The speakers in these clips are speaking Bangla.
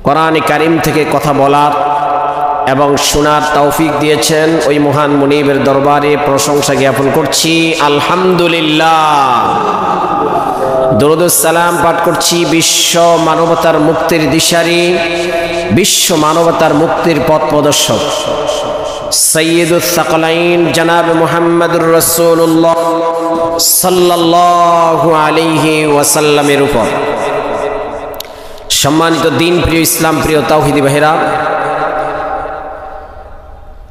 কোরআন কারীম থেকে কথা বলার এবং শোনার তৌফিক দিয়েছেন ওই মহান মুনিবের দরবারে প্রশংসা জ্ঞাপন করছি আলহামদুলিল্লাহ। দরুদ ও সালাম পাঠ করছি বিশ্ব মানবতার মুক্তির দিশারি, বিশ্ব মানবতার মুক্তির পথ প্রদর্শক সৈয়দুস সাকলাইন জনাব মুহাম্মদুর রাসূলুল্লাহ সাল্লাল্লাহু আলাইহি ওয়াসাল্লামের উপর। সম্মানিত দিন প্রিয় ইসলাম প্রিয় তাওহীদি ভাইরা,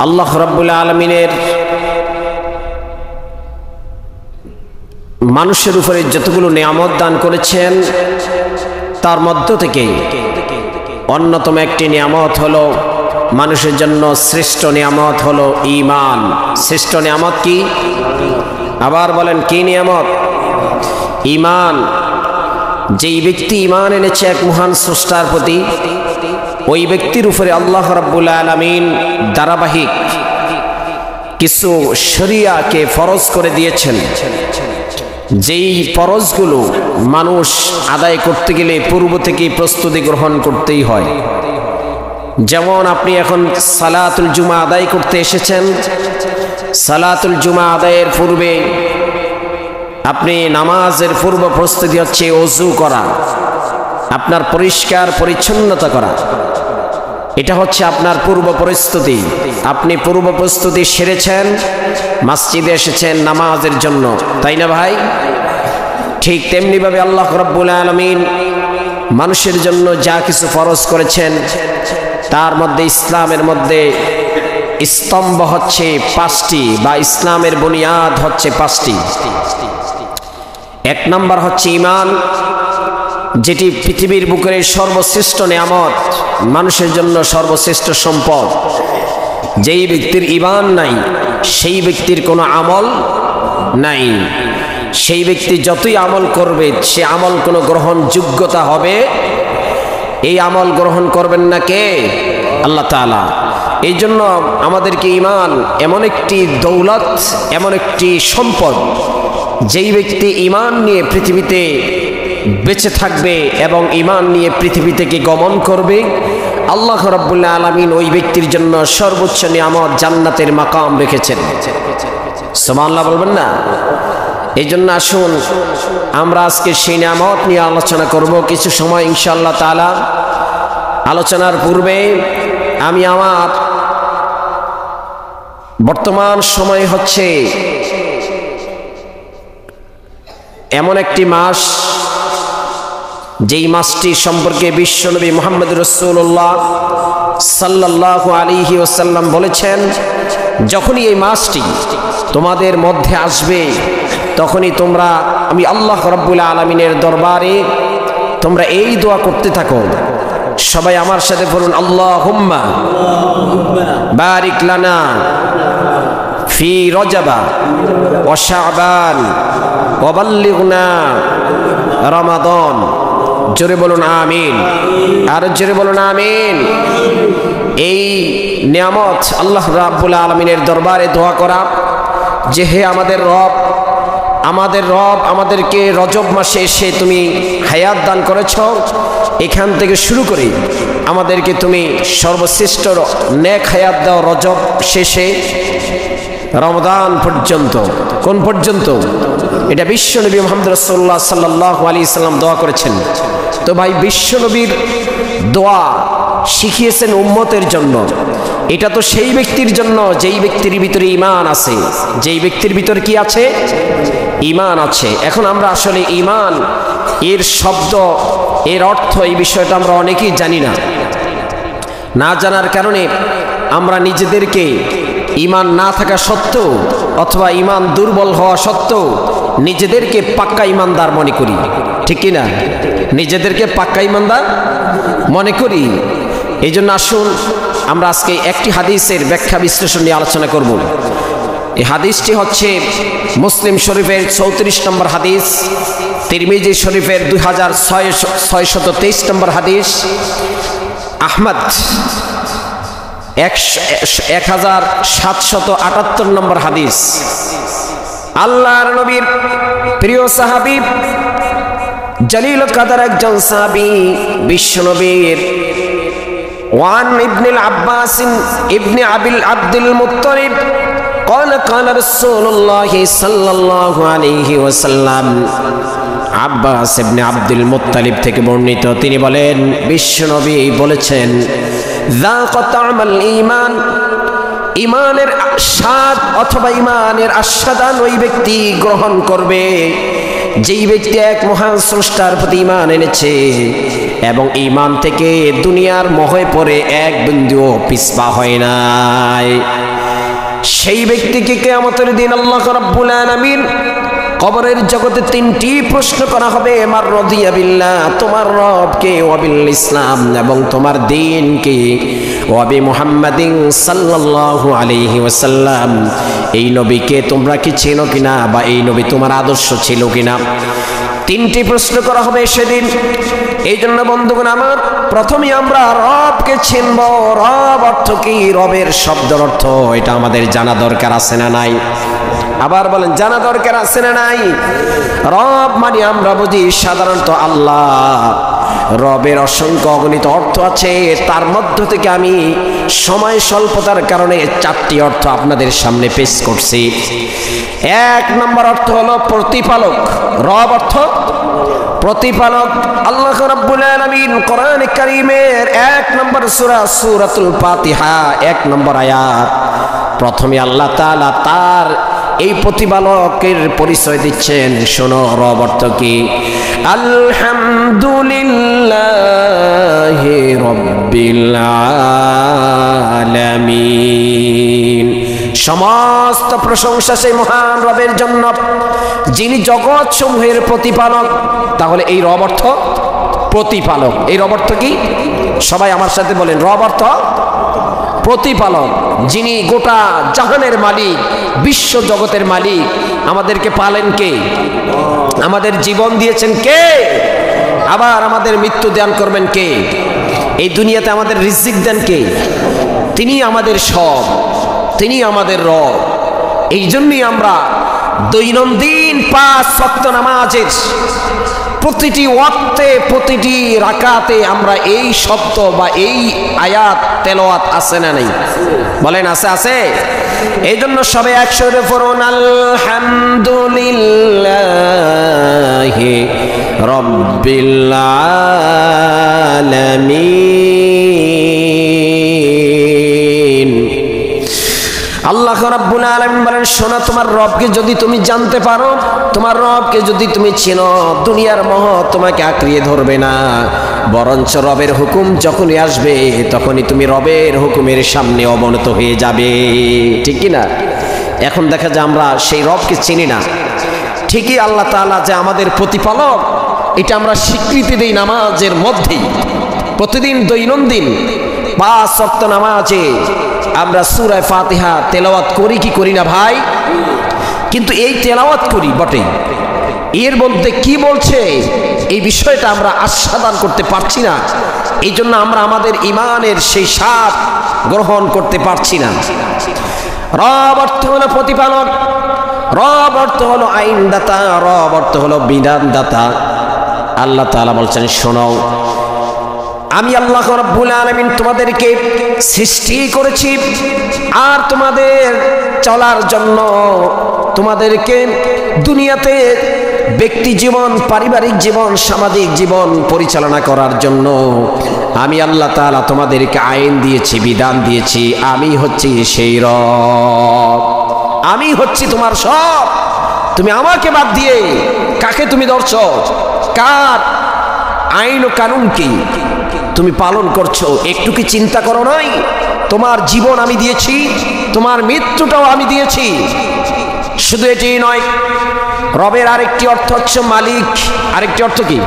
আল্লাহ রাব্বুল আলামিনের মানুষের উপরে যতগুলো নিয়ামত দান করেছেন তার মধ্য থেকে অন্যতম একটি নিয়ামত হলো, মানুষের জন্য শ্রেষ্ঠ নিয়ামত হলো ঈমান। শ্রেষ্ঠ নিয়ামত কি? আবার বলেন, কি নিয়ামত? ঈমান। যেই ব্যক্তি ঈমান এনেছে এক মহান স্রষ্টার প্রতি, ওই ব্যক্তির উপরে আল্লাহ রাব্বুল আলামিন ধারাবাহিক কিছু শরিয়াকে ফরজ করে দিয়েছেন। যেই ফরজগুলো মানুষ আদায় করতে গেলে পূর্ব থেকে প্রস্তুতি গ্রহণ করতেই হয়। যেমন আপনি এখন সালাতুল জুমা আদায় করতে এসেছেন, সালাতুল জুমা আদায়ের পূর্বে আপনি নামাজের পূর্ব প্রস্তুতি হচ্ছে ওযু করা, আপনার পরিষ্কার পরিচ্ছন্নতা করা। এটা হচ্ছে আপনার পূর্ব প্রস্তুতি। আপনি পূর্ব প্রস্তুতি সেরেছেন, মসজিদে এসেছেন নামাজের জন্য, তাই না ভাই? ঠিক তেমনিভাবে আল্লাহ রাব্বুল আলামিন মানুষের জন্য যা কিছু ফরজ করেছেন তার মধ্যে ইসলামের মধ্যে স্তম্ভ হচ্ছে 5টি, বা ইসলামের বুনিয়াদ হচ্ছে 5টি। এক নম্বর হচ্ছে ঈমান, যেটি পৃথিবীর বুকের সর্বশ্রেষ্ঠ নিয়ামত, মানুষের জন্য সর্বশ্রেষ্ঠ সম্পদ। যেই ব্যক্তির ঈমান নাই সেই ব্যক্তির কোনো আমল নাই। সেই ব্যক্তি যতই আমল করবে সে আমল কোনো গ্রহণযোগ্যতা হবে, এই আমল গ্রহণ করবেন না কে? আল্লাহ তাআলা। এই জন্য আমাদেরকে ঈমান এমন একটি দৌলত, এমন একটি সম্পদ, যেই ব্যক্তি ঈমান নিয়ে পৃথিবীতে বেঁচে থাকবে এবং ঈমান নিয়ে পৃথিবী থেকে গমন করবে, আল্লাহ রাব্বুল আলামিন ওই ব্যক্তির জন্য সর্বোচ্চ নিয়ামত জান্নাতের মাকাম রেখেছেন। সুবহানাল্লাহ বলবেন না? এই জন্য আসুন আমরা আজকে সেই নিয়ামত নিয়ে আলোচনা করব কিছু সময় ইনশাআল্লাহ তাআলা। আলোচনার পূর্বে আমি আমার বর্তমান সময় হচ্ছে এমন একটি মাস, যেই মাসটি সম্পর্কে বিশ্বনবী মুহাম্মদ রাসূলুল্লাহ সাল্লাল্লাহু আলাইহি ওয়াসাল্লাম বলেছেন, যখনই এই মাসটি তোমাদের মধ্যে আসবে তখনই তোমরা আমি আল্লাহ রাব্বুল আলামিনের দরবারে তোমরা এই দোয়া করতে থাকো। সবাই আমার সাথে বলুন, আল্লাহুম্মা বারিক লানা ফি রজবা ওয়া শাবান ওয়া বাল্লিগনা রমাদান। জোরে বলুন আমিন, আর জোরে বলুন আমিন। এই নিয়ামত আল্লাহ রাব্বুল আলামিনের দরবারে দোয়া করা যে, হে আমাদের রব, আমাদেরকে রজব মাসে এসে তুমি হায়াত দান করেছ, এখান থেকে শুরু করে আমাদেরকে তুমি সর্বশ্রেষ্ঠ নেক হায়াত দাও রজব শেষে রমজান পর্যন্ত। কোন পর্যন্ত? এটা বিশ্বনবী মুহাম্মদ রাসূলুল্লাহ সাল্লাল্লাহু আলাইহি সাল্লাম দোয়া করেছেন। তো ভাই, বিশ্বনবীর দোয়া শিখিয়েছেন উম্মতের জন্য। এটা তো সেই ব্যক্তির জন্য যেই ব্যক্তির ভিতরে ঈমান আছে। যেই ব্যক্তির ভিতরে কি আছে? ঈমান আছে। এখন আমরা আসলে ঈমান এর শব্দ, এর অর্থ, এই বিষয়টা আমরা অনেকেই জানি না। না জানার কারণে আমরা নিজেদেরকে ঈমান না থাকা সত্ত্বেও অথবা ঈমান দুর্বল হওয়া সত্ত্বেও নিজেদেরকে পাক্কা ঈমানদার মনে করি, ঠিক কি না? নিজেদেরকে পাক্কা ঈমানদার মনে করি। এই জন্য আসুন আমরা আজকে একটি হাদিসের ব্যাখ্যা বিশ্লেষণ নিয়ে আলোচনা করব। এই হাদিসটি হচ্ছে মুসলিম শরীফের 34 নম্বর হাদিস, তিরমিজি শরীফের 2623 নম্বর হাদিস, আহমদ 1778 নম্বর হাদিস। আল্লাহর নবীর প্রিয় সাহাবী, জলিল কাদার একজন সাহাবী, বিশ্বনবীর ওয়ান ইবনুল আব্বাস ইবনে আব্দুল মুত্তালিব قال قال رسول الله صلى الله عليه وسلم আব্বাস ইবনে আব্দুল মুত্তালিব থেকে বর্ণিত, তিনি বলেন বিশ্বনবী বলেছেন, যাকাত আমাল ঈমান, ঈমানের স্বাদ অথবা ঈমানের আস্বাদন ওই ব্যক্তি গ্রহণ করবে যেই ব্যক্তি এক মহান স্রষ্টার প্রতি ঈমান এনেছে এবং ঈমান থেকে দুনিয়ার মোহে পড়ে এক বিন্দুও পিছপা হয় নাই। সেই ব্যক্তিকে কিয়ামতের দিন আল্লাহ রাব্বুল আলামিন কবরের জগতে তিনটি প্রশ্ন করা হবে। মার রাদিয়া বিল্লাহ, তোমার রবকে, ওয়া বিল ইসলাম, এবং তোমার দ্বীনকে, ওয়া বি মুহাম্মাদিন সাল্লাল্লাহু আলাইহি ওয়াসাল্লাম, এই নবীকে তোমরা কি চেনো কিনা বা এই নবী তোমার আদর্শ ছিল কিনা। তিনটি প্রশ্ন করা হবে সেদিন। এই জন্য বন্ধুগণ আমার, প্রথমে আমরা রবকে চিনব। রব অর্থ কি? রবের শব্দের অর্থ এটা আমাদের জানা দরকার আছে না নাই? আবার বলেন, জানা দরকার আছে না নাই? রব মানে আমরা বুঝি সাধারণত আল্লাহ। রবের অসংখ্য অগণিত অর্থ আছে, তার মধ্য থেকে আমি সময় স্বল্পতার কারণে চারটি অর্থ আপনাদের সামনে পেশ করছি। এক নম্বর অর্থ হলো প্রতিপালক। রব অর্থ প্রতিপালক। আল্লাহ রাব্বুল আলামিন কোরআন কারীমের 1 নম্বর সূরা সূরাতুল ফাতিহা 1 নম্বর আয়াত, প্রথমে আল্লাহ তাআলা তার এই প্রতিপালকের পরিচয় দিচ্ছেন। শোনো, রব অর্থ কি? আলহামদুলিল্লাহি রাব্বিল আলামিন, সমস্ত প্রশংসা সেই মহান রবের জন্য যিনি জগৎ সমূহের প্রতিপালক। তাহলে এই রব অর্থ প্রতিপালক। এই রব অর্থ কি? সবাই আমার সাথে বলেন, রব অর্থ প্রতিপালক, যিনি গোটা জাহানের মালিক, বিশ্ব জগতের মালিক। আমাদেরকে পালেন কে? আমাদের জীবন দিয়েছেন কে? আবার আমাদের মৃত্যু দান করবেন কে? এই দুনিয়াতে আমাদের রিজিক দেন কে? তিনি আমাদের সব, তিনি আমাদের রব। এই জন্যই আমরা দৈনন্দিন 5 ওয়াক্ত নামাজের প্রতিটি ওয়াক্তে, প্রতিটি রাকাতে আমরা এই শব্দ বা এই আয়াত তেলাওয়াত আছে না নাই? বলেন, আছে? আছে। এই জন্য সবাই একসাথে পড়ুন, আলহামদুলিল্লাহি রাব্বিল আলামিন। আল্লাহ রাব্বুল আলামিন বলেন, শোনো, তোমার রবকে যদি তুমি জানতে পারো, তোমার রবকে যদি তুমি চেনো, দুনিয়ার মোহ তোমাকে আঁকড়িয়ে ধরবে না, বরঞ্চ রবের হুকুম যখনই আসবে তখনই তুমি রবের হুকুমের সামনে অবনত হয়ে যাবে। ঠিক কি না? এখন দেখা যায় আমরা সেই রবকে চিনি না। ঠিকই আল্লাহ তাআলা যে আমাদের প্রতিপালক, এটা আমরা স্বীকৃতি দিই নামাজের মধ্যেই। প্রতিদিন দৈনন্দিন 5 ওয়াক্ত নামাজে আমরা সূরা ফাতিহা তেলাওয়াত করি কি করি না ভাই? কিন্তু এই তেলাওয়াত করি বটে, এর মধ্যে কি বলছে এই বিষয়টা আমরা আস্বাদন করতে পারছি না। এই জন্য আমরা আমাদের ঈমানের সেই স্বাদ গ্রহণ করতে পারছি না। রব অর্থ হলো প্রতিপালক, রব অর্থ হলো আইনদাতা, রব অর্থ হলো বিধানদাতা। আল্লাহ তাআলা বলছেন, শোনো, আমি আল্লাহ রাব্বুল আলামিন তোমাদেরকে সৃষ্টি করেছি আর তোমাদের চলার জন্য, তোমাদেরকে দুনিয়াতে ব্যক্তি জীবন, পারিবারিক জীবন, সামাজিক জীবন পরিচালনা করার জন্য আমি আল্লাহ তাআলা তোমাদেরকে আইন দিয়েছি, বিধান দিয়েছি। আমি হচ্ছি সেই রব, আমি হচ্ছি তোমার সব। তুমি আমাকে বাদ দিয়ে কাকে তুমি ধরছো? কার আইন ও কানুন কি তুমি পালন করছো? একটু কি চিন্তা করো নাই? তোমার জীবন আমি দিয়েছি, তোমার মৃত্যুটাও আমি দিয়েছি। শুধু এটি নয়, রবের আরেকটি অর্থ হচ্ছে মালিক। আরেকটি অর্থ কি?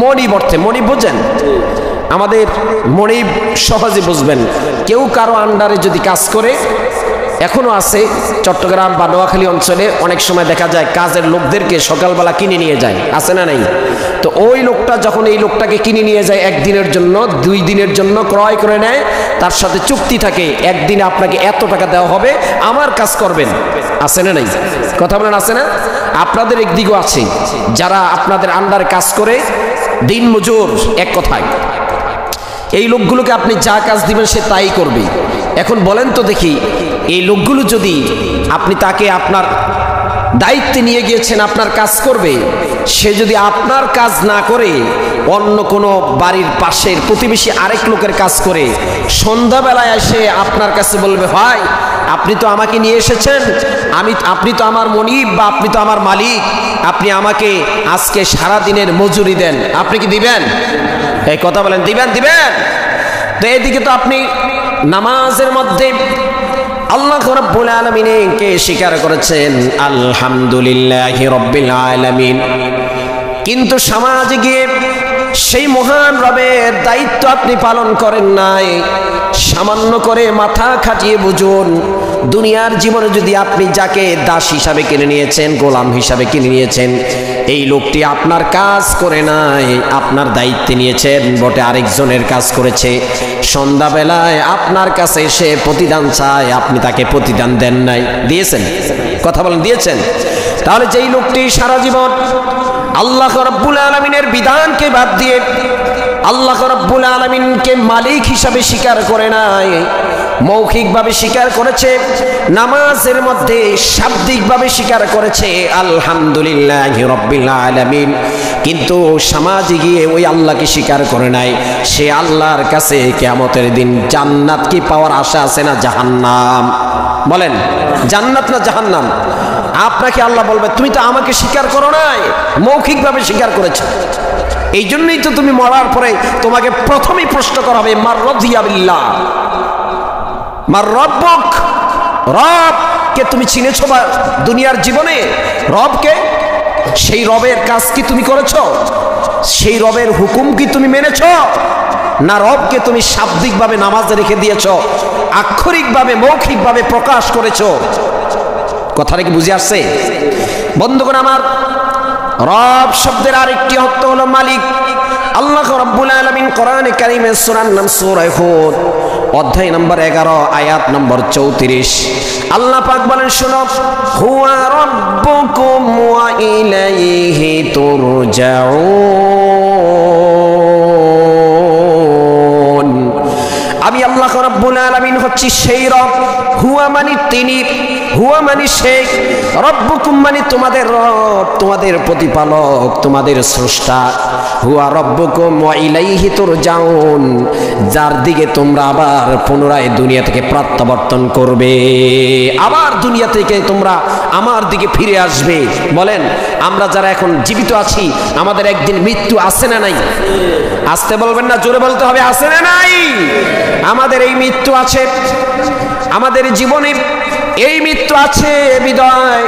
মনিব অর্থে। মনিব বুঝেন? আমাদের মনিব সহজে বুঝবেন। কেউ কারো আন্ডারে যদি কাজ করে, এখনো আছে চট্টগ্রাম বা নোয়াখালী অঞ্চলে অনেক সময় দেখা যায় কাজের লোকদেরকে সকালবেলা কিনে নিয়ে যায়, আছে না নাই? তো ওই লোকটা যখন এই লোকটাকে কিনে নিয়ে যায় 1 দিনের জন্য, 2 দিনের জন্য ক্রয় করে নেয়, তার সাথে চুক্তি থাকে, একদিনে আপনাকে এত টাকা দেওয়া হবে, আমার কাজ করবেন। আছে না নাই? কথা বলেন, আছে না? আপনাদের একদিকেও আছে যারা আপনাদের আন্ডারে কাজ করে, দিন মজুর এক কথায়। এই লোকগুলোকে আপনি যা কাজ দিবেন সে তাই করবে। এখন বলেন তো দেখি, এই লোকগুলো যদি আপনি তাকে আপনার দায়িত্বে নিয়ে গিয়েছেন আপনার কাজ করবে, সে যদি আপনার কাজ না করে অন্য কোনো বাড়ির পাশের প্রতিবেশী আরেক লোকের কাজ করে সন্ধ্যাবেলায় এসে আপনার কাছে বলবে, ভাই আপনি তো আমাকে নিয়ে এসেছেন, আপনি তো আমার মনিব বা আপনি তো আমার মালিক, আপনি আমাকে আজকে সারা দিনের মজুরি দেন, আপনি কি দিবেন? এই কথা বলেন, দিবেন? তো এদিকে তো আপনি নামাজের মধ্যে আল্লাহ রাব্বুল আলামিনকে স্বীকার করেছেন, আলহামদুলিল্লাহি রাব্বিল আলামিন, কিন্তু সমাজে গিয়ে সেই মহান রবের দায়িত্ব আপনি পালন করেন নাই। সামান্য করে মাথা খাটিয়ে বুঝুন, দুনিয়ার জীবনে যদি আপনি যাকে দাস হিসাবে কিনে নিয়েছেন, গোলাম হিসাবে কিনে নিয়েছেন, এই লোকটি আপনার কাজ করে নাই, আপনার দায়িত্বে নিয়েছেন বটে, আরেকজনের কাজ করেছে, সন্ধ্যাবেলায় আপনার কাছে এসে প্রতিদান চায়, আপনি তাকে প্রতিদান দেন নাই। দিয়েছেন? কথা বলেন, দিয়েছেন? তাহলে যেই লোকটি সারা জীবন আল্লাহ রাব্বুল আলামিনের বিধানকে বাদ দিয়ে আল্লাহ রাব্বুল আলামিনকে মালিক হিসাবে স্বীকার করে নাই, মৌখিকভাবে স্বীকার করেছে, নামাজের মধ্যে শাব্দিকভাবে স্বীকার করেছে আলহামদুলিল্লাহি রাব্বিল আলামিন, কিন্তু সমাজে গিয়ে ওই আল্লাহকে স্বীকার করে নাই, সে আল্লাহর কাছে কিয়ামতের দিন জান্নাত কি পাওয়ার আশা আছে না জাহান্নাম? বলেন, জান্নাত না জাহান্নাম? আপনাকে আল্লাহ বলবে, তুমি তো আমাকে স্বীকার করো নাই, মৌখিকভাবে স্বীকার করেছো, এই জন্যই তো তুমি মরার পরে তোমাকে প্রথমেই প্রশ্ন করা হবে, মার রাদিয়া বিল্লাহ, মার রব্বুক, রবকে তুমি চিনেছো বা দুনিয়ার জীবনে? রবকে, সেই রবের কাজ কি তুমি করেছো? সেই রবের হুকুম কি তুমি মেনেছো? না রবকে তুমি শাব্দিকভাবে নামাজে রেখে দিয়েছো, আক্ষরিকভাবে মৌখিকভাবে প্রকাশ করেছো? কথাটা কি বুঝে আসছে বন্ধুগণ আমার? রব শব্দের আরেকটি অর্থ হলো মালিক। আল্লাহ রাব্বুল আলামিন কোরআনে কারীমের সূরার নাম সূরা হুদ, অধ্যায় নম্বর 11, আয়াত নম্বর 34, আল্লাহ পাক বলেন, শোনো, হুয়া রাব্বুকুম ওয়া ইলাইহি তুরজাউন, আমি আল্লাহ রাব্বুল আলামিন হচ্ছি সেই রব। হুয়া মানে তিনি, হুয়া মানে সে, রব্বুকুম মানে তোমাদের রব, তোমাদের প্রতিপালক, তোমাদের স্রষ্টা। হুয়া রব্বুকুম ওয়া ইলাইহি তুরজাউন, যার দিকে তোমরা আবার পুনরায় দুনিয়া থেকে প্রত্যাবর্তন করবে, আবার দুনিয়া থেকে তোমরা আমার দিকে ফিরে আসবে। বলেন, আমরা যারা এখন জীবিত আছি, আমাদের একদিন মৃত্যু আছে না নাই? আসতে বলবেন না, জোরে বলতে হবে, আছে না নাই? আমাদের এই মৃত্যু আছে, আমাদের জীবনে এই মৃত্যু আছে বিদায়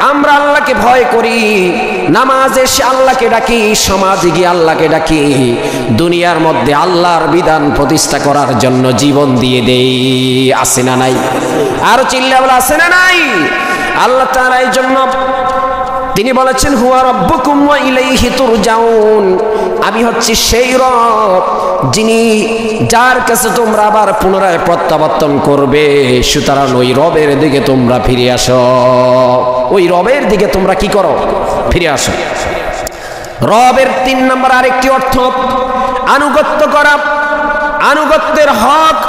আমরা আল্লাহকে ভয় করি, নামাজে এসে আল্লাহকে ডাকি, সমাজে গিয়ে আল্লাহকে ডাকি, দুনিয়ার মধ্যে আল্লাহর বিধান প্রতিষ্ঠা করার জন্য জীবন দিয়ে দেই। আছে না নাই? আরো চিল্লা বলে, আছে না নাই? আল্লাহ তাআলা এই জন্য তিনি বলেছেন, হুয়া রাব্বুকুম ওয়া ইলাইহি তুরজাউন, আমি হচ্ছি সেই রব যিনি, যার কাছে তোমরা আবার পুনরায় প্রত্যাবর্তন করবে। সুতরাং ওই রবের দিকে তোমরা ফিরে আসো, ওই রবের দিকে তোমরা কি করো? ফিরে আসো। রবের 3 নম্বর আরেকটি অর্থ আনুগত্য করা। আনুগত্যের হক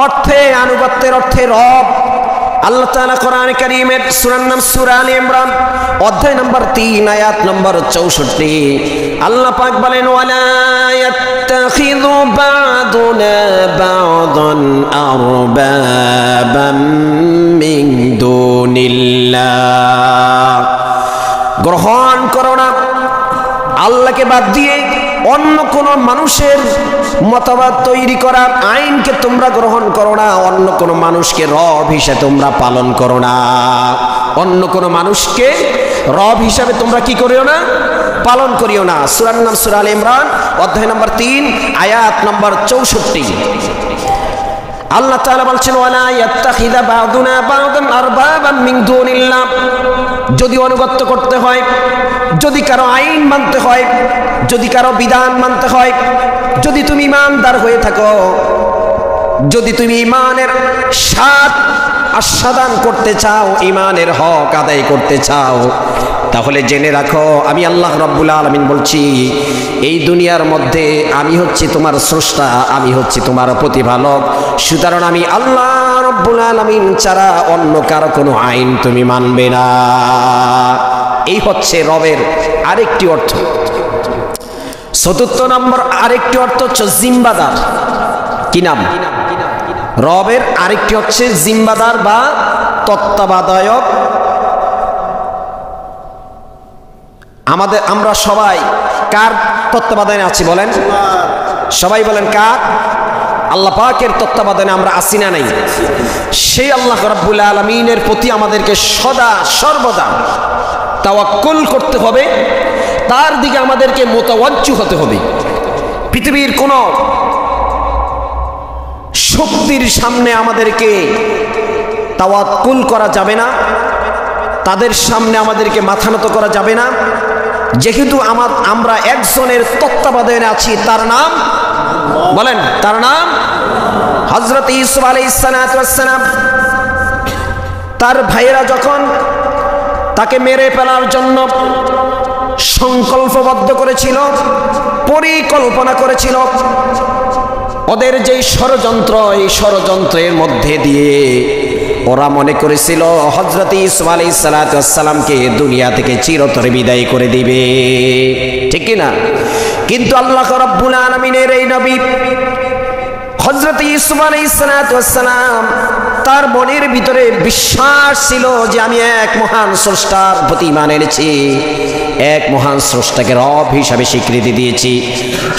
অর্থে, আনুগত্যের অর্থে রব। আল্লাহ তাআলা কোরআনে কারীমের সূরার নাম সূরা আলে ইমরান, অধ্যায় নম্বর 3, আয়াত নম্বর 64, আল্লাহ পাক বলেন, ওয়ালা ইয়াত্তাখিযু বা'দুনা বা'দান আরবাবাম মিন দুনিল্লাহ, গ্রহণ করো না আল্লাহকে বাদ দিয়ে অন্য কোন মানুষের মতবাদ তৈরি করা, আইনকে তোমরা গ্রহণ করো না, অন্য কোন মানুষকে রব হিসেবে তোমরা পালন করো না, অন্য কোন মানুষকে রব হিসাবে তোমরা কি করিও না? পালন করিও না। সূরার নাম সূরা আলে ইমরান, অধ্যায় নম্বর 3, আয়াত নম্বর 64, আল্লাহ তাআলা বলছেন, ওয়ালা ইয়াত্তাখিযা বা'দুনা বা'দান আরবাবাম মিন দুনিল্লাহ, যদি অনুগত্য করতে হয়, যদি কারো আইন মানতে হয়, যদি কারো বিধান মানতে হয়, যদি তুমি ইমানদার হয়ে থাকো, যদি তুমি ইমানের স্বাদ আস্বাদন করতে চাও, ইমানের হক আদায় করতে চাও, তাহলে জেনে রাখো আমি আল্লাহ রাব্বুল আলামিন বলছি, এই দুনিয়ার মধ্যে আমি হচ্ছি তোমার স্রষ্টা, আমি হচ্ছি তোমার প্রতিপালক। সুতরাং আমি আল্লাহ রাব্বুল আলামিন ছাড়া অন্য কারো কোনো আইন তুমি মানবে না। এই হচ্ছে রবের আরেকটি অর্থ। চতুর্থ নম্বর আরেকটি অর্থ হচ্ছে জিম্বাদার। কি নাম? রবের আরেকটি হচ্ছে জিম্বাদার বা তত্ত্বাবধায়ক। আমরা সবাই কার তত্ত্বাবধানে আছি বলেন? সবাই বলেন কার? আল্লাহ পাকের তত্ত্বাবধানে আমরা আছি না নাই? সেই আল্লাহ রাব্বুল আলামিনের প্রতি আমাদেরকে সদা সর্বদা তাওয়াক্কুল করতে হবে, তার দিকে আমাদেরকে মুতাওয়াজ্জিহ হতে হবে। পৃথিবীর কোন শক্তির সামনে আমাদেরকে তাওয়াক্কুল করা যাবে না, তাদের সামনে আমাদেরকে মাথা নত করা যাবে না। যেহেতু আমরা একজনের তত্ত্বাবধানে আছি, তার নাম বলেন, তার নাম হযরত ইউসুফ আলাইহিস সালাম। তার ভাইয়েরা যখন তাকে মেরে ফেলার জন্য সংকল্পবদ্ধ করেছিল, পরিকল্পনা করেছিল, ওদের যেই ষড়যন্ত্র, এই ষড়যন্ত্রের মধ্যে দিয়ে ওরা মনে করেছিল হযরত ইউসুফ আলাইহিস সালামকে দুনিয়া থেকে চিরতরে বিদায় করে দিবে, ঠিক কি না? কিন্তু আল্লাহ রাব্বুল আলামিনের এই নবী হযরত ইউসুফ আলাইহিস সালাম, তার মনের ভিতরে বিশ্বাস ছিল যে আমি এক মহান স্রষ্টার প্রতি ঈমান এনেছি, এক মহান স্রষ্টাকে রব হিসাবে স্বীকৃতি দিয়েছি।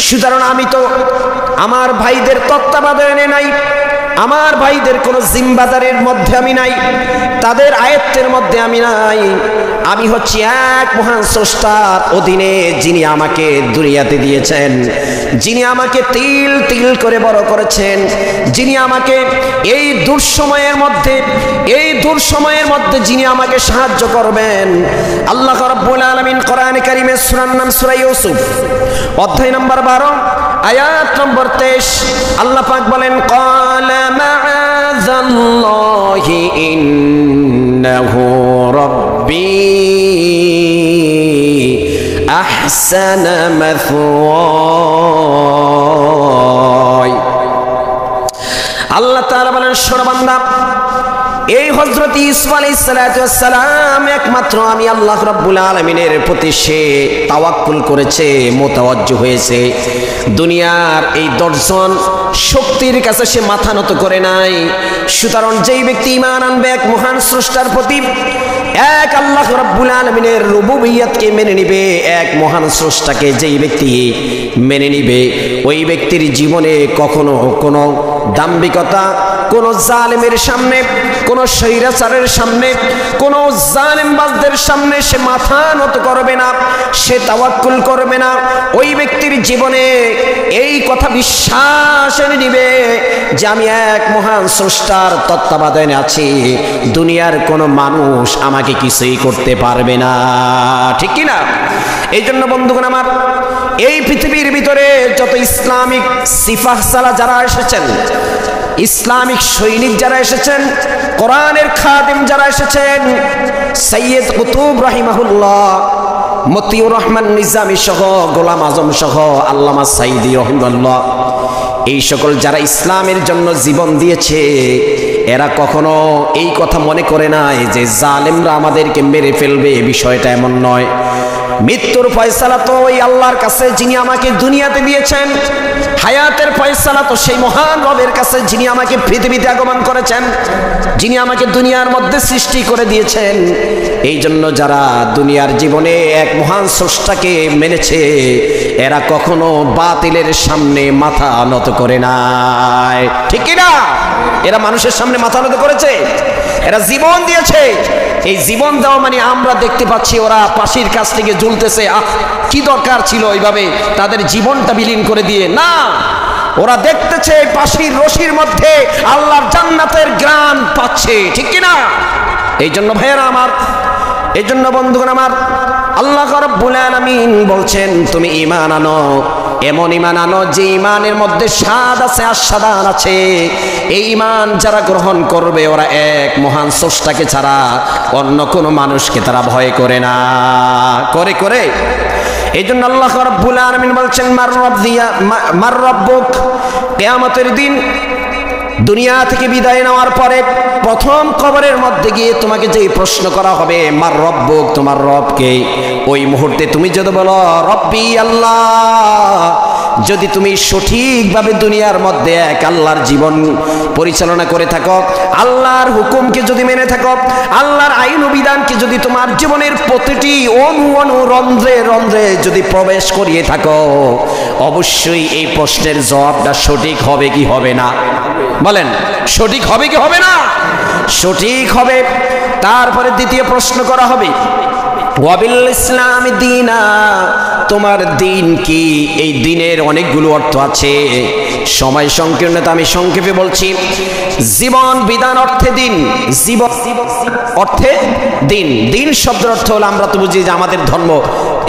সুতরাং আমি তো আমার ভাইদের তত্ত্বাবধানে নাই, আমার ভাইদের কোনো জিম্মাদারের মধ্যে আমি নাই, তাদের আয়ত্তের মধ্যে আমি নাই। আমি হচ্ছি এক মহান স্রষ্টার অধীনে, যিনি আমাকে দুনিয়াতে দিয়েছেন, যিনি আমাকে তিল তিল করে বড় করেছেন, যিনি আমাকে এই দুঃসময়ের মধ্যে যিনি আমাকে সাহায্য করবেন। আল্লাহ রাব্বুল আলামিন কোরআনে কারীমের সূরার নাম সূরা ইউসুফ, অধ্যায় নম্বর 12, আয়াত নম্বর 23। আল্লাহ পাক বলেন, ক্বালা মাআযাল্লাহি ইন্নাহু রাব্বী আহসানা মাথওয়ায়। আল্লাহ তাআলা বলেন, শোনো বান্দা, এই হযরত ইউসুফ আলাইহিস সালাম একমাত্র আমি আল্লাহ রাব্বুল আলামিনের প্রতি সে তাওয়াক্কুল করেছে, মুতাওয়াজ্জিহ হয়েছে। দুনিয়ার এই দর্শন শক্তির কাছে সে মাথা নত করে নাই। সুতরাং যেই ব্যক্তি ঈমান আনবে এক মহান স্রষ্টার প্রতি, এক আল্লাহ রাব্বুল আলামিনের রুবুবিয়্যাতকে মেনে নিবে, এক মহান স্রষ্টাকে যেই ব্যক্তি মেনে নিবে, ওই ব্যক্তির জীবনে কখনো কোনো দাম্ভিকতা, কোন জালেমের সামনে, কোন স্বৈরাচারের সামনে, কোন জালেমবাজদের সামনে সে মাথা নত করবে না, সে তাওয়াক্কুল করবে না। ওই ব্যক্তির জীবনে এই কথা বিশ্বাস এনে নিবে যে আমি এক মহান স্রষ্টার তত্ত্বাবধানে আছি, দুনিয়ার কোনো মানুষ আমাকে কিছুই করতে পারবে না, ঠিক কি না? এই জন্য বন্ধুগণ আমার, এই পৃথিবীর ভিতরে যত ইসলামিক সিফাহ সালা যারা এসেছেন, ইসলামিক সৈনিক যারা এসেছেন, কোরআনের খাদিম যারা এসেছেন, সৈয়দ কুতুব রাহিমাহুল্লাহ, মতিউর রহমান নিজামী সহ, গোলাম আজম সহ, আল্লামা সাইদি রহিমাহুল্লাহ, এই সকল যারা ইসলামের জন্য জীবন দিয়েছে, এরা কখনো এই কথা মনে করে নাই যে জালেমরা আমাদেরকে মেরে ফেলবে। বিষয়টা এমন নয়। মৃত্যুর ফয়সালা তো ওই আল্লাহর কাছে, যিনি আমাকে দুনিয়াতে দিয়েছেন। হায়াতের ফয়সালা তো সেই মহান রবের কাছে, যিনি আমাকে পৃথিবীতে আগমন করেছেন, যিনি আমাকে দুনিয়ার মধ্যে সৃষ্টি করে দিয়েছেন। এই জন্য যারা দুনিয়ার জীবনে এক মহান স্রষ্টাকে মেনেছে, এরা কখনো বাতিলের সামনে মাথা নত করে নাই, ঠিক কি না? এরা মানুষের সামনে মাথা নত করেছে, এরা জীবন দিয়েছে। এই জীবন দেওয়া মানে আমরা দেখতে পাচ্ছি ওরা পাশির কাছ থেকে ঝুলতেছে, কি দরকার ছিল এইভাবে তাদের জীবনটা বিলীন করে দিয়ে? না, ওরা দেখতেছে পাশির রশির মধ্যে আল্লাহর জান্নাতের গ্রাণ পাচ্ছে, ঠিক কি না? এই জন্য ভাইয়েরা আমার, এই জন্য বন্ধুগণ আমার, আল্লাহ রাব্বুল আলামিন বলছেন তুমি ঈমান আনো, এমন ঈমান আনো যে ঈমানের মধ্যে স্বাদ আছে, আস্বাদন আছে। এই ঈমান যারা গ্রহণ করবে ওরা এক মহান স্রষ্টাকে ছাড়া অন্য কোনো মানুষকে তারা ভয় করে না। করে এই জন্য আল্লাহ রাব্বুল আলামিন বলছেন মার রব্বুক। কিয়ামতের দিন দুনিয়া থেকে বিদায় নেওয়ার পরে প্রথম কবরের মধ্যে গিয়ে তোমাকে যেই প্রশ্ন করা হবে মার রব্বুক, তোমার রবকে, ওই মুহূর্তে তুমি যদি বলো রব্বি আল্লাহ, যদি তুমি সঠিকভাবে দুনিয়ার মধ্যে এক আল্লাহর জীবন পরিচালনা করে থাকো, আল্লাহর হুকুমকে যদি মেনে থাকো, আল্লাহর আইন ও বিধানকে যদি তোমার জীবনের প্রতিটি অনু রন্ধ্রে রন্ধ্রে যদি প্রবেশ করিয়ে থাকো, অবশ্যই এই প্রশ্নের জবাবটা সঠিক হবে কি হবে না? বলেন, সঠিক হবে কি হবে না? সঠিক হবে। তারপরে দ্বিতীয় প্রশ্ন করা হবে ওয়াবিল ইসলাম দীনা, তোমার দিন কি? এই দিনের অনেকগুলো অর্থ আছে, সময় সংকীর্ণতা আমি সংক্ষেপে বলছি। জীবন বিধান অর্থে দিন, জীবন অর্থে দিন। দিন শব্দের অর্থ হলো, আমরা তো বুঝি যে আমাদের ধর্ম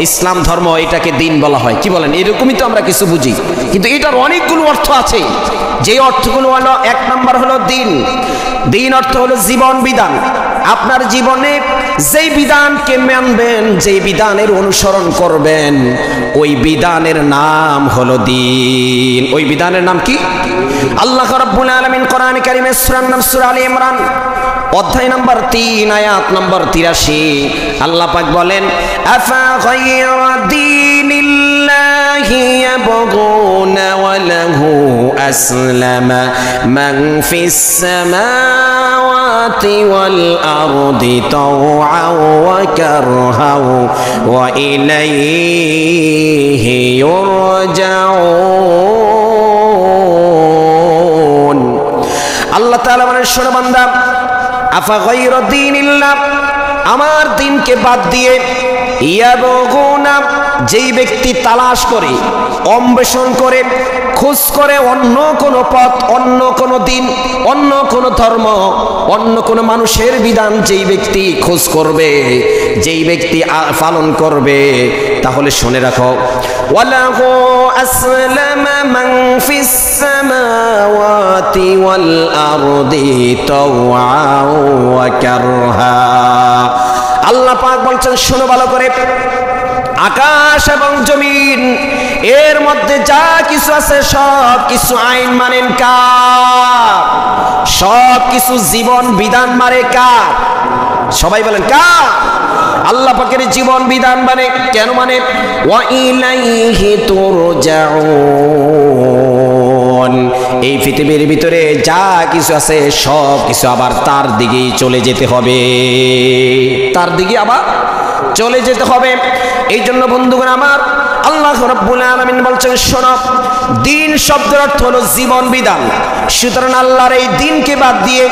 ইসলাম ধর্ম, এটাকে দিন বলা হয়, কি বলেন? এরকমই তো আমরা কিছু বুঝি, কিন্তু এটার অনেকগুলো অর্থ আছে। যে অর্থগুলো হলো, এক নম্বর হলো দিন। দিন অর্থ হলো জীবন বিধান। আপনার জীবনে যেই বিধানকে মানবেন, যেই বিধানের অনুসরণ করবেন, ওই বিধানের নাম হলো দিন। ওই বিধানের নাম কি? আল্লাহ রাব্বুল আলামিন কোরআনে কারীমে সূরার নাম সূরা আলে ইমরান অধ্যায় নম্বর 3 আয়াত নম্বর 83 আল্লাহ পাক বলেন আফা গায়রা দীনিল্লাহি ইয়াবগুনা ওয়া লাহু আসলামা মান ফিস সামাওয়াতি ওয়াল আরদি তাওআন ওয়া কারহান ওয়া ইলাইহি ইউরজাউন। আল্লাহ তাআলা বলেন, শোনো বান্দা, আফা গায়রা দীনিল্লাহ, আমার দিনকে বাদ দিয়ে, ইয়াবগুনা, যেই ব্যক্তি তালাশ করে, অন্বেষণ করে, খোঁজ করে অন্য কোনো পথ, অন্য কোনো দিন, অন্য কোনো ধর্ম, অন্য কোনো মানুষের বিধান যেই ব্যক্তি খোঁজ করবে, যেই ব্যক্তি পালন করবে, তাহলে শুনে রাখো, ওয়ালাহু আসলামা মান ফিস সামাওয়াতি ওয়াল আরদি তাওআন ওয়া কারহা। আল্লাহ পাক বলছেন, শোনো ভালো করে, আকাশ এবং জমিন এর মধ্যে যা কিছু আছে সব কিছু আইন মানেন কার? সব কিছু জীবন বিধান মানে কার? সবাই বলেন কার? আল্লাহ পাকের জীবন বিধান মানে। কেন মানে? ওয়া ইলাইহি তুরজাউন, এই পৃথিবীর ভিতরে যা কিছু আছে সব কিছু আবার তার দিকেই চলে যেতে হবে, তার দিকে আবার চলে যেতে হবে। এই জন্য বন্ধুগণ আমার, আল্লাহ রাব্বুল আলামিন বলছেন, শোনো, দিন শব্দের অর্থ হলো জীবন বিধান। সুতরাং আল্লাহর এই দিনকে বাদ দিয়ে,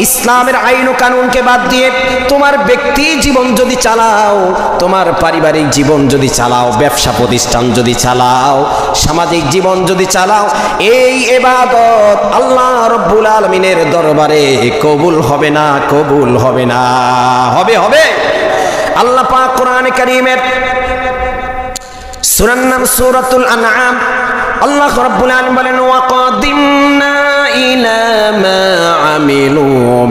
ইসলামের আইন ও কানুনকে বাদ দিয়ে তোমার ব্যক্তি জীবন যদি চালাও, তোমার পারিবারিক জীবন যদি চালাও, ব্যবসা প্রতিষ্ঠান যদি চালাও, সামাজিক জীবন যদি চালাও, এই ইবাদত আল্লাহ রাব্বুল আলামিনের দরবারে কবুল হবে না, কবুল হবে না। হবে আল্লাহ পাক কোরআনে কারীমের সূরার নাম সূরাতুল আনআম, আল্লাহ রাব্বুল আলামিন বলেন, ওয়া কাদিমনা ইলা মা আমিলু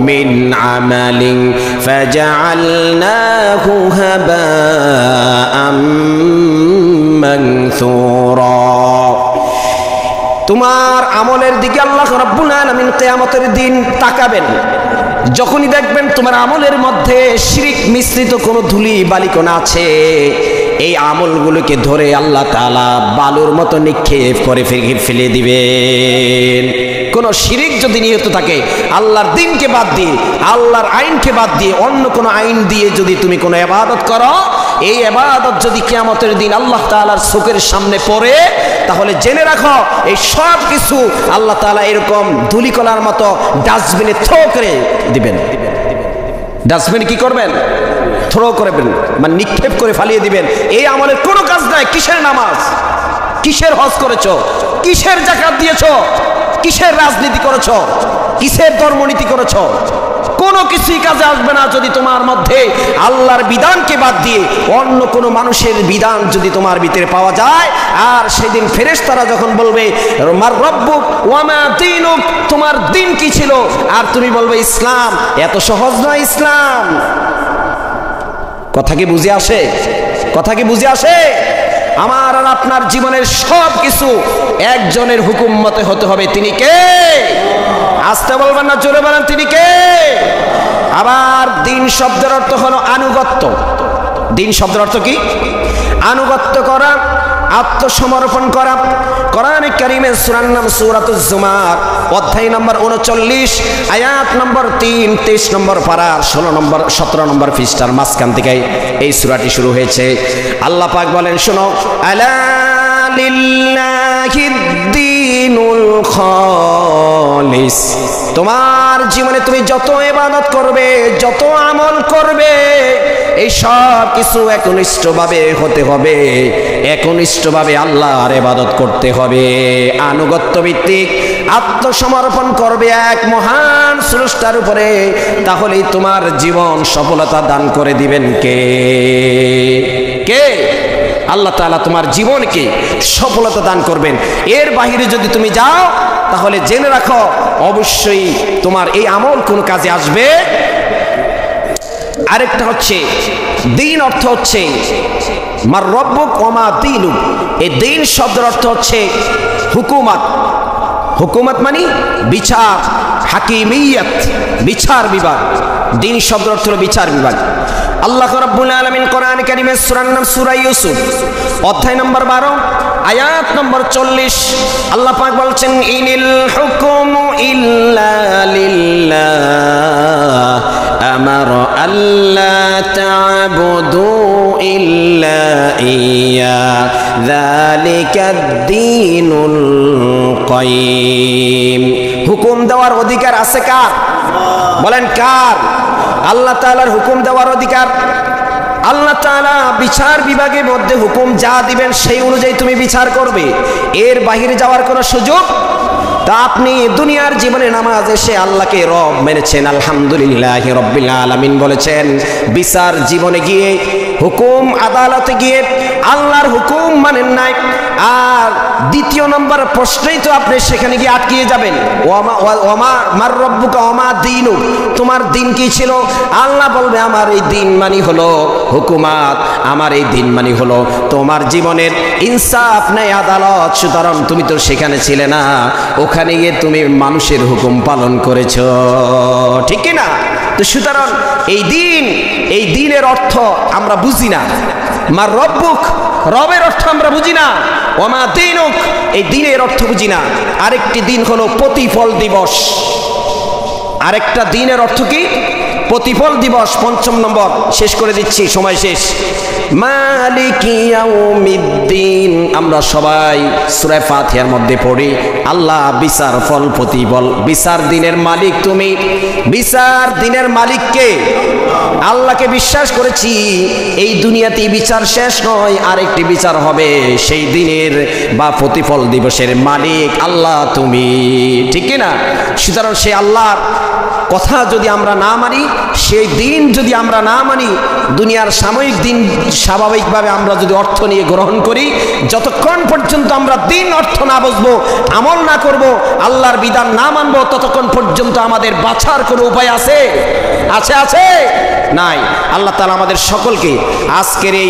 মিন আমালিন ফাজআলনাহু হাবাআম মানসুরা। তোমার আমলের দিকে আল্লাহ রাব্বুল আলামিন কিয়ামতের দিন তাকাবেন, যখনই দেখবেন তোমার আমলের মধ্যে শিরক মিশ্রিত কোনো ধুলি বালিকণা আছে, এই আমলগুলোকে ধরে আল্লাহ তাআলা বালুর মতো নিক্ষেপ করে ফেলে দিবেন। কোন শিরক যদি নিহত থাকে, আল্লাহর দিনকে বাদ দিয়ে, আল্লাহর আইনকে বাদ দিয়ে, অন্য কোনো আইন দিয়ে যদি তুমি কোনো ইবাদত করো, এই ইবাদত যদি কিয়ামতের দিন আল্লাহ তাআলার চোখের সামনে পড়ে, তাহলে জেনে রাখো এই সব কিছু আল্লাহ তাআলা এরকম ধুলিকণার মতো ডাস্টবিনে থ্রো করে দিবেন। ডাস্টবিনে কি করবেন? থ্রো করবেন, মানে নিক্ষেপ করে ফালিয়ে দিবেন। এই আমলের কোনো কাজ নাই। কিসের নামাজ, কিসের হজ করেছো, কিসের যাকাত দিয়েছো, কিসের রাজনীতি করেছো, কিসের ধর্মনীতি করেছো, কোনো কিছুই কাজে আসবে না যদি তোমার মধ্যে আল্লাহর বিধানকে বাদ দিয়ে অন্য কোনো মানুষের বিধান যদি তোমার ভিতরে পাওয়া যায়। আর সেদিন ফেরেশতারা যখন বলবে মার রব্বুক ওয়া মা দীনুক, তোমার দিন কি ছিল, আর তুমি বলবে ইসলাম। এত সহজ নয় ইসলাম। কথা কি বুঝে আসে? কথা কি বুঝে আসে? আমার আর আপনার জীবনের সব কিছু একজনের হুকুম মতে হতে হবে। তিনি কে? আসতে বলবেন না, জোরে বলেন তিনি কে? আবার দিন শব্দের অর্থ হলো আনুগত্য। দিন শব্দের অর্থ কি? আনুগত্য করা, আত্মসমর্পণ করা। কোরআনে কারীমের সূরার নাম সূরাতুজ জুমার, অধ্যায় নম্বর 39, আয়াত নম্বর 3, 23 নম্বর পারার 16 নম্বর 17 নম্বর পৃষ্ঠার মাঝখান থেকে এই সূরাটি শুরু হয়েছে। আল্লাহ পাক বলেন, শোনো, আলা লিল্লাহিদ দীনুল খালিস। তোমার জীবনে তুমি যত ইবাদত করবে, যত আমল করবে, এই সব কিছু একনিষ্ঠভাবে হতে হবে, একনিষ্ঠভাবে আল্লাহর ইবাদত করতে হবে। আনুগত্য ভিত্তিক আত্মসমর্পণ করবে এক মহান স্রষ্টার উপরে, তাহলেই তোমার জীবন সফলতা দান করে দিবেন কে? কে? আল্লাহ তাআলা তোমার জীবনকে সফলতা দান করবেন। এর বাইরে যদি তুমি যাও তাহলে জেনে রাখো অবশ্যই তোমার এই আমল কোনো কাজে আসবে। আরেকটা হচ্ছে দিন, অর্থ হচ্ছে মার রব্বুক ওয়া মা দীনুক। এই দিন শব্দের অর্থ হচ্ছে হুকুমত। হুকুমত মানে বিচার, হাকিমিয়ত, বিচার বিভাগ। দিন শব্দের অর্থ হলো বিচার বিভাগ। আল্লাহ রাব্বুল আলামিন কোরআন কারীমের সূরার নাম সূরা ইউসুফ, অধ্যায় নম্বর 12, আয়াত নম্বর 40, আল্লাহ পাক বলছেন, ইনিল হুকুমু ইল্লা লিল্লাহ আমারা আল্লা তা'বুদু ইল্লা ইয়া যালিকাদ দীনুল কাইয়্যিম। হুকুম দেওয়ার অধিকার আছে কার? বলেন কার? আল্লাহ তাআলার হুকুম দেওয়ার অধিকার। আল্লাহ তাআলা বিচার বিভাগের মধ্যে হুকুম যা দিবেন সেই অনুযায়ী তুমি বিচার করবে, এর বাইরে যাওয়ার কোনো সুযোগ। তা আপনি দুনিয়ার জীবনে নামাজ এসে আল্লাহকে রব মেনেছেন, আলহামদুলিল্লাহি রাব্বিল আলামিন বলেছেন। বিচার জীবনে গিয়ে, হুকুম আদালতে গিয়ে আল্লাহর হুকুম মানেন নাই, আর দ্বিতীয় নম্বর প্রশ্নেই তো আপনি সেখানে গিয়ে আটকিয়ে যাবেন। ওয়ামা মার রব্বুকা ওয়ামা দীনুক, তোমার দিন কি ছিল? আল্লাহ বলবে আমার এই দিন মানি হলো হুকুমাত, আমার এই দিন মানি হলো তোমার জীবনের ইনসাফ নাই, আদালত। সুতরাং তুমি তো সেখানে ছিলে না, ওখানে গিয়ে তুমি মানুষের হুকুম পালন করেছ, ঠিক কি না? তো সুতরাং এই দিন, এই দিনের অর্থ আমরা বুঝি না। মার রব্বুক, রবের অর্থ আমরা বুঝি না। ওমা দীনুক, এই দিনের অর্থ বুঝি না। আরেকটি দিন হলো প্রতিফল দিবস। আরেকটা দিনের অর্থ কি? প্রতিফল দিবস। 5 নম্বর, শেষ করে দিচ্ছি, সময় শেষ। মালিকি ইয়াউমিদ্দিন, আমরা সবাই সূরা ফাতিহার মধ্যে পড়ি আল্লাহ বিচার ফল প্রতিফল। বিচার দিনের মালিক তুমি। বিচার দিনের মালিক কে? আল্লাহকে বিশ্বাস করেছি এই দুনিয়াতেই বিচার শেষ নয়, আরেকটি বিচার হবে সেই দিনের বা প্রতিফল দিবসের মালিক আল্লাহ তুমি, ঠিক কি না? সুতরাং সে আল্লাহর কথা যদি আমরা না মানি, সেই দিন যদি আমরা না মানি, দুনিয়ার সাময়িক দিন স্বাভাবিকভাবে আমরা যদি অর্থ নিয়ে গ্রহণ করি, যতক্ষণ পর্যন্ত আমরা দিন অর্থ না বুঝবো, আমল না করব, আল্লাহর বিধান না মানবো, ততক্ষণ পর্যন্ত আমাদের বাঁচার কোনো উপায় আছে? আছে? নাই। আল্লাহ তাআলা আমাদের সকলকে আজকের এই